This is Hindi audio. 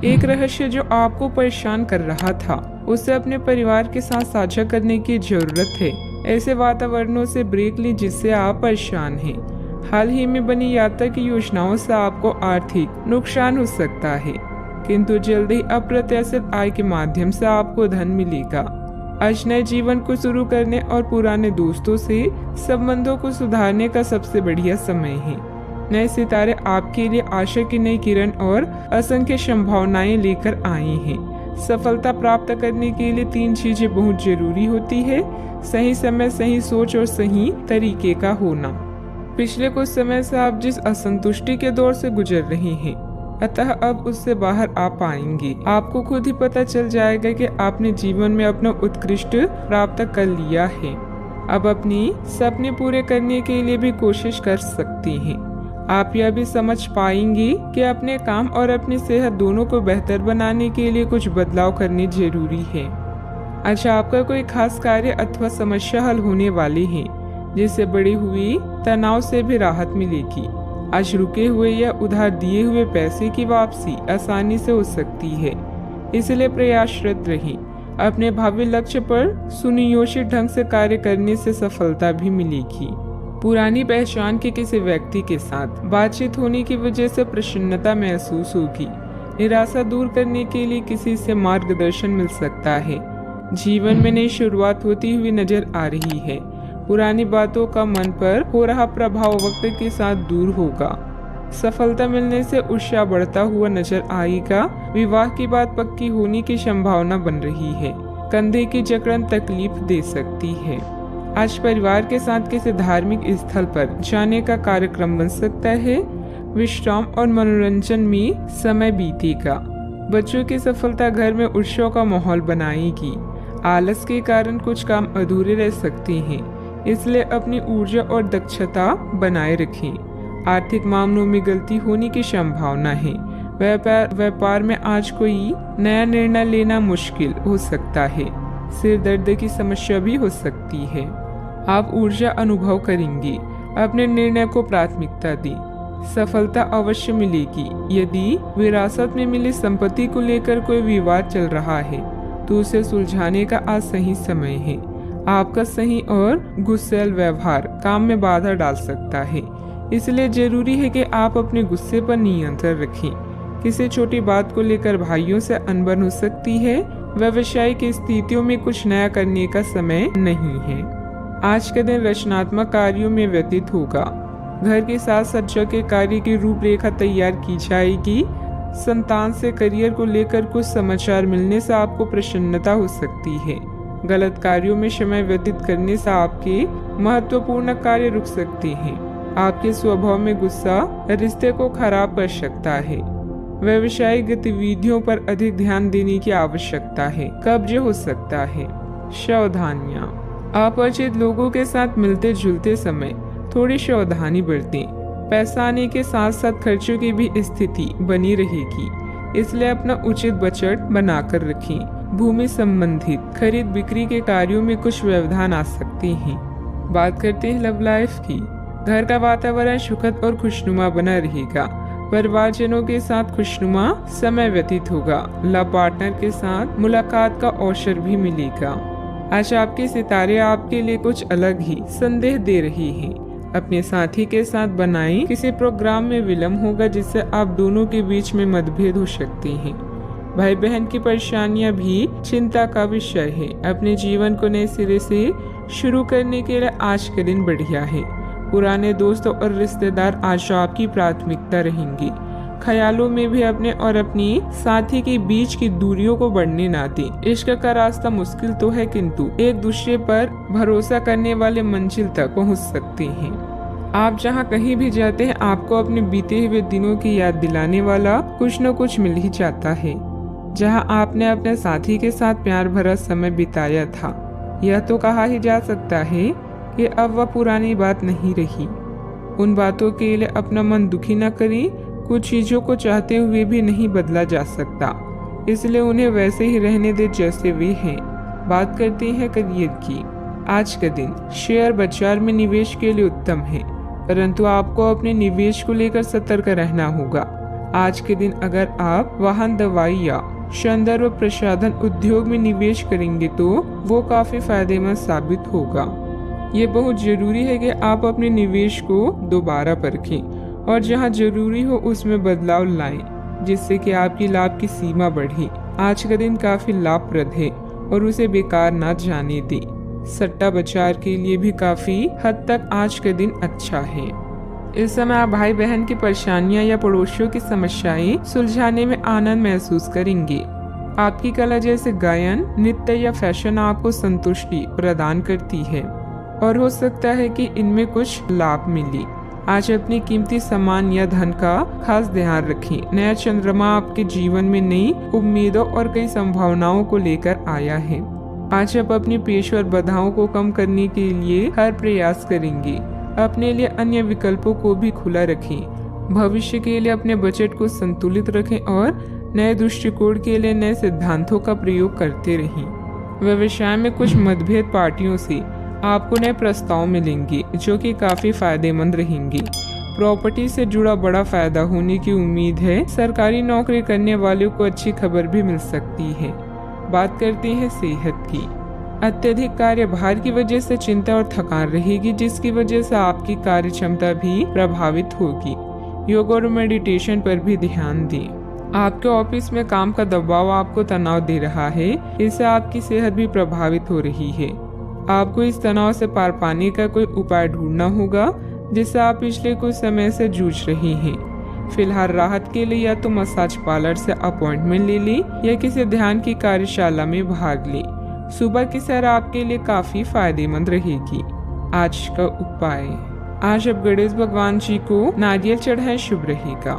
एक रहस्य जो आपको परेशान कर रहा था, उसे अपने परिवार के साथ साझा करने की जरूरत है। ऐसे वातावरणों से ब्रेक लें जिससे आप परेशान हैं। हाल ही में बनी यात्रा की योजनाओं से आपको आर्थिक नुकसान हो सकता है, किंतु जल्द ही अप्रत्याशित आय के माध्यम से आपको धन मिलेगा। आज नए जीवन को शुरू करने और पुराने दोस्तों से संबंधों को सुधारने का सबसे बढ़िया समय है। नए सितारे आपके लिए आशा की नई किरण और असंख्य संभावनाएं लेकर आए हैं। सफलता प्राप्त करने के लिए 3 चीजें बहुत जरूरी होती है: सही समय, सही सोच और सही तरीके का होना। पिछले कुछ समय से आप जिस असंतुष्टि के दौर से गुजर रहे हैं, अतः अब उससे बाहर आ पाएंगे। आपको खुद ही पता चल जाएगा कि आपने जीवन में अपना उत्कृष्ट प्राप्त कर लिया है। अब अपनी सपने पूरे करने के लिए भी कोशिश कर सकते हैं। आप यह भी समझ पाएंगे कि अपने काम और अपनी सेहत दोनों को बेहतर बनाने के लिए कुछ बदलाव करने जरूरी है। अच्छा, आपका कोई खास कार्य अथवा समस्या हल होने वाली है, जिससे बढ़ी हुई तनाव से भी राहत मिलेगी। आज रुके हुए या उधार दिए हुए पैसे की वापसी आसानी से हो सकती है, इसलिए प्रयासरत रहें। अपने भावी लक्ष्य पर सुनियोजित ढंग से कार्य करने से सफलता भी मिलेगी। पुरानी पहचान के किसी व्यक्ति के साथ बातचीत होने की वजह से प्रसन्नता महसूस होगी। निराशा दूर करने के लिए किसी से मार्गदर्शन मिल सकता है। जीवन में नई शुरुआत होती हुई नजर आ रही है। पुरानी बातों का मन पर हो रहा प्रभाव वक्त के साथ दूर होगा। सफलता मिलने से उत्साह बढ़ता हुआ नजर आएगा। विवाह की बात पक्की होने की संभावना बन रही है। कंधे की जकड़न तकलीफ दे सकती है। आज परिवार के साथ किसी धार्मिक स्थल पर जाने का कार्यक्रम बन सकता है। विश्राम और मनोरंजन में समय बीतेगा। बच्चों की सफलता घर में उत्सव का माहौल बनाएगी। आलस के कारण कुछ काम अधूरे रह सकते हैं, इसलिए अपनी ऊर्जा और दक्षता बनाए रखें। आर्थिक मामलों में गलती होने की संभावना है। व्यापार में आज कोई नया निर्णय लेना मुश्किल हो सकता है। सिर दर्द की समस्या भी हो सकती है। आप ऊर्जा अनुभव करेंगे। अपने निर्णय को प्राथमिकता दें। सफलता अवश्य मिलेगी। यदि विरासत में मिली संपत्ति को लेकर कोई विवाद चल रहा है, तो उसे सुलझाने का आज सही समय है। आपका सही और गुस्सैल व्यवहार काम में बाधा डाल सकता है, इसलिए जरूरी है कि आप अपने गुस्से पर नियंत्रण रखें। किसी छोटी बात को लेकर भाइयों से अनबन हो सकती है। व्यवसायिक स्थितियों में कुछ नया करने का समय नहीं है। आज का दिन रचनात्मक कार्यों में व्यतीत होगा। घर की साज सज्जा के कार्य की रूपरेखा तैयार की जाएगी। संतान से करियर को लेकर कुछ समाचार मिलने से आपको प्रसन्नता हो सकती है। गलत कार्यों में समय व्यतीत करने से आपके महत्वपूर्ण कार्य रुक सकते हैं। आपके स्वभाव में गुस्सा रिश्ते को खराब कर सकता है। व्यवसायिक गतिविधियों पर अधिक ध्यान देने की आवश्यकता है। कब्ज हो सकता है। सावधानियां। अपरिचित लोगों के साथ मिलते जुलते समय थोड़ी सावधानी बरतें। पैसा आने के साथ साथ खर्चों की भी स्थिति बनी रहेगी, इसलिए अपना उचित बजट बनाकर रखें। भूमि संबंधित खरीद बिक्री के कार्यों में कुछ व्यवधान आ सकते हैं। बात करते हैं लव लाइफ की। घर का वातावरण सुखद और खुशनुमा बना रहेगा। परिवारजनों के साथ खुशनुमा समय व्यतीत होगा। लव पार्टनर के साथ मुलाकात का अवसर भी मिलेगा। आज आपके सितारे आपके लिए कुछ अलग ही संदेश दे रहे हैं। अपने साथी के साथ बनाएं। किसी प्रोग्राम में विलम्ब होगा, जिससे आप दोनों के बीच में मतभेद हो सकते हैं। भाई बहन की परेशानियां भी चिंता का विषय है। अपने जीवन को नए सिरे से शुरू करने के लिए आज का दिन बढ़िया है। पुराने दोस्तों और रिश्तेदार आज आपकी प्राथमिकता रहेंगे। ख्यालों में भी अपने और अपनी साथी के बीच की दूरियों को बढ़ने ना दें। इश्क का रास्ता मुश्किल तो है, किंतु एक दूसरे पर भरोसा करने वाले मंजिल तक पहुंच सकते हैं। आप जहां कहीं भी जाते हैं, आपको अपने बीते हुए दिनों की याद दिलाने वाला कुछ न कुछ मिल ही जाता है। जहां आपने अपने साथी के साथ प्यार भरा समय बिताया था, यह तो कहा ही जा सकता है कि अब वह पुरानी बात नहीं रही। उन बातों के लिए अपना मन दुखी न करें। कुछ चीजों को चाहते हुए भी नहीं बदला जा सकता, इसलिए उन्हें वैसे ही रहने दे जैसे वे हैं। बात करते हैं करियर की। आज का दिन शेयर बाजार में निवेश के लिए उत्तम है, परंतु आपको अपने निवेश को लेकर सतर्क रहना होगा। आज के दिन अगर आप वाहन, दवाई या सौंदर्य व प्रसाधन उद्योग में निवेश करेंगे तो वो काफी फायदेमंद साबित होगा। ये बहुत जरूरी है कि आप अपने निवेश को दोबारा परखें और जहां जरूरी हो उसमें बदलाव लाएं, जिससे कि आपकी लाभ की सीमा बढ़े। आज का दिन काफी लाभप्रद है और उसे बेकार ना जाने दें। सट्टा बाजार के लिए भी काफी हद तक आज का दिन अच्छा है। इस समय आप भाई बहन की परेशानियां या पड़ोसियों की समस्याएं सुलझाने में आनंद महसूस करेंगे। आपकी कला जैसे गायन, नृत्य या फैशन आपको संतुष्टि प्रदान करती है और हो सकता है कि इनमें कुछ लाभ मिले। आज अपनी कीमती सामान या धन का खास ध्यान रखें। नया चंद्रमा आपके जीवन में नई उम्मीदों और कई संभावनाओं को लेकर आया है। आज आप अपनी पेशेवर बाधाओं को कम करने के लिए हर प्रयास करेंगे। अपने लिए अन्य विकल्पों को भी खुला रखें। भविष्य के लिए अपने बजट को संतुलित रखें और नए दृष्टिकोण के लिए नए सिद्धांतों का प्रयोग करते रहें। व्यवसाय में कुछ मतभेद पार्टियों से आपको नए प्रस्ताव मिलेंगे जो कि काफी फायदेमंद रहेंगे। प्रॉपर्टी से जुड़ा बड़ा फायदा होने की उम्मीद है। सरकारी नौकरी करने वालों को अच्छी खबर भी मिल सकती है। बात करते हैं सेहत की। अत्यधिक कार्यभार की वजह से चिंता और थकान रहेगी, जिसकी वजह से आपकी कार्य क्षमता भी प्रभावित होगी। योग और मेडिटेशन पर भी ध्यान दें। आपके ऑफिस में काम का दबाव आपको तनाव दे रहा है, इससे आपकी सेहत भी प्रभावित हो रही है। आपको इस तनाव से पार पाने का कोई उपाय ढूंढना होगा जिससे आप पिछले कुछ समय से जूझ रहे हैं। फिलहाल राहत के लिए या तो मसाज पार्लर से अपॉइंटमेंट ले लें या किसी ध्यान की कार्यशाला में भाग लें। सुबह की सैर आपके लिए काफी फायदेमंद रहेगी। आज का उपाय, आज आप गणेश भगवान जी को नारियल चढ़ाएं, शुभ रहेगा।